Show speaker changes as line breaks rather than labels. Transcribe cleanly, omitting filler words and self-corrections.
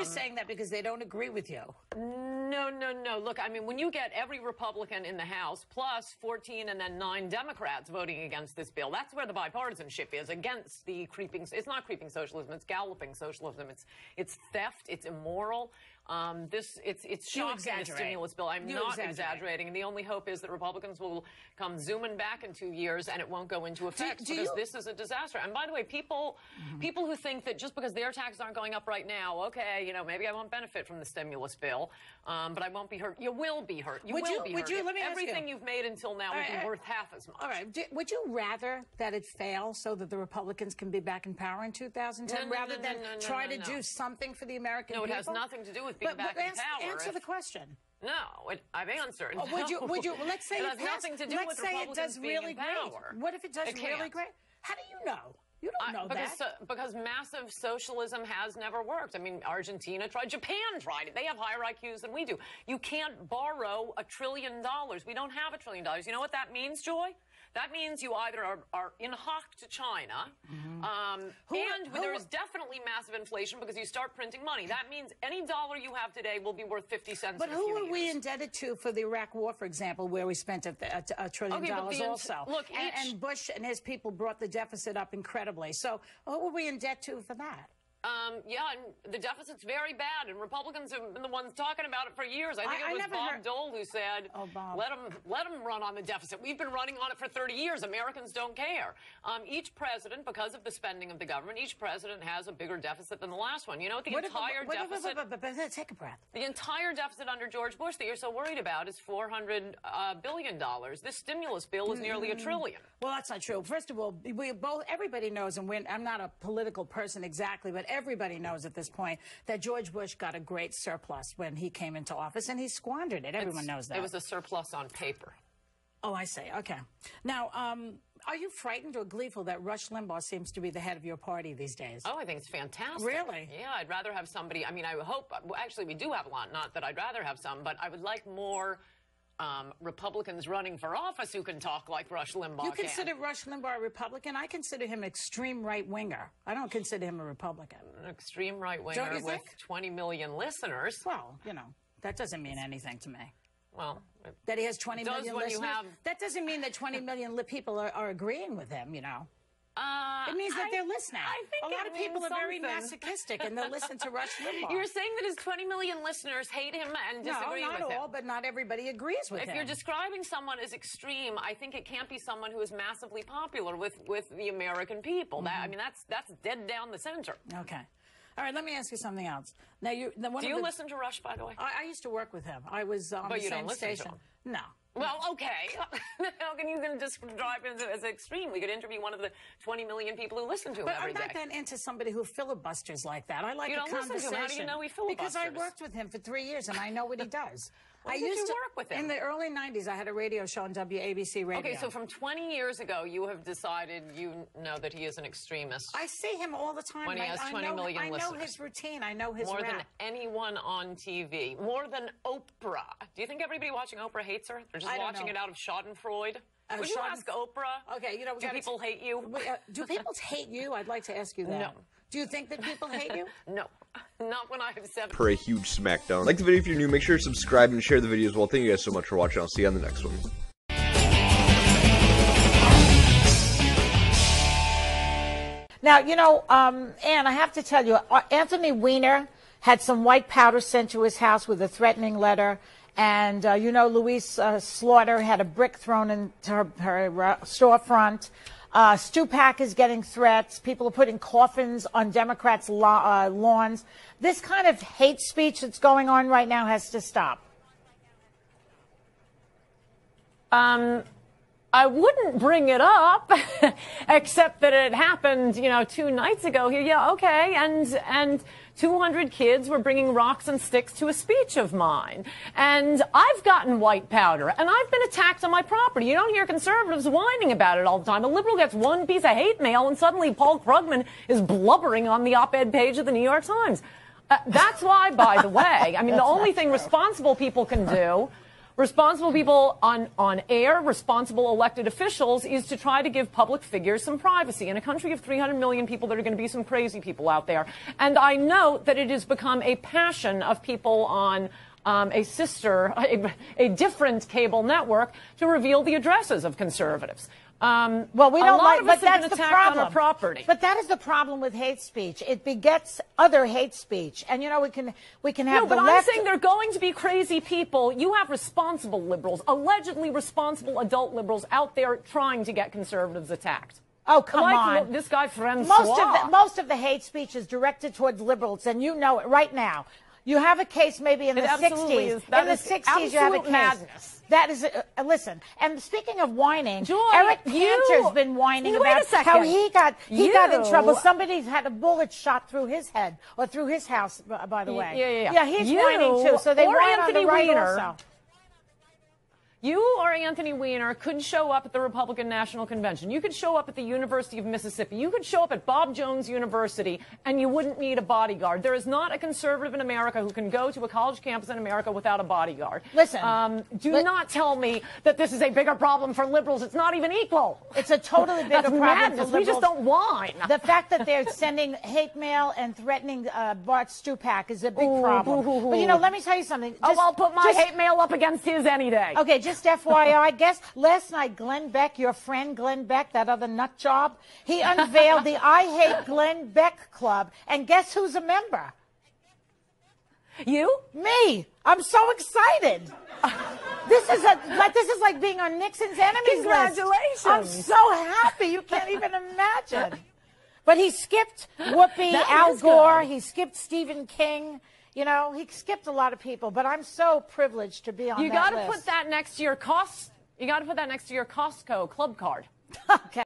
just saying that because they don't agree with you.
No, no, no. Look, I mean, when you get every Republican in the House plus 14 and then 9 Democrats voting against this bill, that's where the bipartisanship is against the creeping. It's not creeping socialism. It's galloping socialism. It's theft. It's immoral. It's shocking, the stimulus bill. I'm not exaggerating. And the only hope is that Republicans will come zooming back in 2 years and it won't go into effect because this is a disaster. And by the way, people who think that just because their taxes aren't going up right now, okay, you know, maybe I won't benefit from the stimulus bill, but I won't be hurt. You will be hurt. You will be hurt.
Let me ask
everything you've made until now would be worth half as much.
All right. Would you rather that it fail so that the Republicans can be back in power in 2010 rather than try to do something for the American people?
No, it has nothing to do with being back in power.
Answer the question.
No, I've answered.
Oh, would you? Let's say
it has nothing to do with Republicans being in power.
What if it does really great? How do you know? You don't know that.
Because massive socialism has never worked. I mean, Argentina tried. Japan tried it. They have higher IQs than we do. You can't borrow $1 trillion. We don't have $1 trillion. You know what that means, Joy? That means you either are in hock to China, and there is definitely massive inflation because you start printing money. That means any dollar you have today will be worth 50 cents
But
in a few
who are
years.
we indebted to for the Iraq War, for example, where we spent $1 trillion also?
Look,
and Bush and his people brought the deficit up incredibly. So who are we in debt to for that?
Yeah, and the deficit's very bad, and Republicans have been the ones talking about it for years. I think it was Bob Dole who said, let them run on the deficit. We've been running on it for 30 years. Americans don't care. Each president, because of the spending of the government, each president has a bigger deficit than the last one. You know what the entire deficit...
Take a breath.
The entire deficit under George Bush that you're so worried about is $400 billion. This stimulus bill is nearly $1 trillion.
Well, that's not true. First of all, everybody knows, and I'm not a political person exactly, but everybody knows at this point that George Bush got a great surplus when he came into office, and he squandered it. Everyone knows that.
It was a surplus on paper.
Oh, I see. Okay. Now, are you frightened or gleeful that Rush Limbaugh seems to be the head of your party these days?
Oh, I think it's fantastic.
Really?
Yeah, I'd rather have somebody, I mean, I hope, actually, we do have a lot, not that I'd rather have some, but I would like more Republicans running for office who can talk like Rush Limbaugh.
You consider Rush Limbaugh a Republican? I consider him an extreme right-winger. I don't consider him a Republican.
An extreme right-winger with 20 million listeners.
Well, you know, that doesn't mean anything to me.
Well,
that he has 20 million listeners? That doesn't mean that 20 million people are agreeing with him, you know. It means that they're listening.
I think
a lot of people are very masochistic, and they'll listen to Rush Limbaugh.
You're saying that his 20 million listeners hate him and disagree with him?
No, not all, but not everybody agrees with him.
If you're describing someone as extreme, I think it can't be someone who is massively popular with the American people. I mean, that's dead down the center.
Okay. All right, let me ask you something else. Now, do
you listen to Rush, by the way?
I used to work with him. I was on the same station. No.
Well, okay. How can you describe him as extreme? We could interview one of the 20 million people who listen to him every day.
But I'm not that into somebody who filibusters like that. I like a conversation.
Listen to him. How do you know he filibusters?
Because I worked with him for 3 years, and I know what he does.
I used to work with him.
In the early 90s, I had a radio show on WABC Radio.
Okay, so from 20 years ago, you have decided you know that he is an extremist.
I see him all the time.
When he has 20 million listeners.
I know his routine. I know his
More than anyone on TV. More than Oprah. Do you think everybody watching Oprah hates her? They're just watching it out of Schadenfreude? Would you ask Oprah?
Okay, you know,
do people hate you?
Do people hate you? I'd like to ask you that.
No.
Do you think that people hate you?
No. Not when I have 7.
For a huge smackdown. Like the video if you're new, make sure to subscribe and share the video as well. Thank you guys so much for watching. I'll see you on the next one.
Now, you know, Ann, I have to tell you, Anthony Weiner had some white powder sent to his house with a threatening letter. And, you know, Louise Slaughter had a brick thrown into her storefront. Stu Pack is getting threats. People are putting coffins on Democrats' lawns. This kind of hate speech that's going on right now has to stop.
I wouldn't bring it up, except that it happened, you know, 2 nights ago here. Yeah, okay, and 200 kids were bringing rocks and sticks to a speech of mine. And I've gotten white powder, and I've been attacked on my property. You don't hear conservatives whining about it all the time. A liberal gets one piece of hate mail, and suddenly Paul Krugman is blubbering on the op-ed page of the New York Times. That's why, by the way, I mean, the only thing responsible people can do responsible people on air, responsible elected officials, is to try to give public figures some privacy. In a country of 300 million people, there are going to be some crazy people out there. And I know that it has become a passion of people on a different cable network to reveal the addresses of conservatives.
Well, we don't like, but that's the problem.
On our property.
But that is the problem with hate speech. It begets other hate speech, and you know we can have.
No, but I'm saying they're going to be crazy people. You have responsible liberals, allegedly responsible adult liberals out there trying to get conservatives attacked.
Oh, come on!
This guy Francois.
Most of the hate speech is directed towards liberals, and you know it right now. You have a case maybe in the 60s. In the 60s, you have a case.
Madness.
That is, listen, and speaking of whining,
Joy,
Eric Cantor's been whining about how he got in trouble. Somebody's had a bullet shot through his head or through his house, by the way.
Yeah,
he's whining too, so they whine on the right also.
You or Anthony Weiner could show up at the Republican National Convention. You could show up at the University of Mississippi. You could show up at Bob Jones University, and you wouldn't need a bodyguard. There is not a conservative in America who can go to a college campus in America without a bodyguard.
Listen.
Do not tell me that this is a bigger problem for liberals. It's not even equal.
It's a totally bigger problem
madness.
for liberals.
We just don't whine.
The fact that they're sending hate mail and threatening Bart Stupak is a big problem. But, you know, let me tell you something.
I'll put my hate mail up against his any day.
Okay, just FYI, I guess last night Glenn Beck, your friend Glenn Beck, that other nut job, he unveiled the I Hate Glenn Beck Club, and guess who's a member?
You?
Me. I'm so excited. This is like being on Nixon's enemies list.
Congratulations.
I'm so happy. You can't even imagine. But he skipped Whoopi, Al Gore. He skipped Stephen King. You know, he skipped a lot of people, but I'm so privileged to be on that list.
You got to put that next to your Costco club card.
Okay.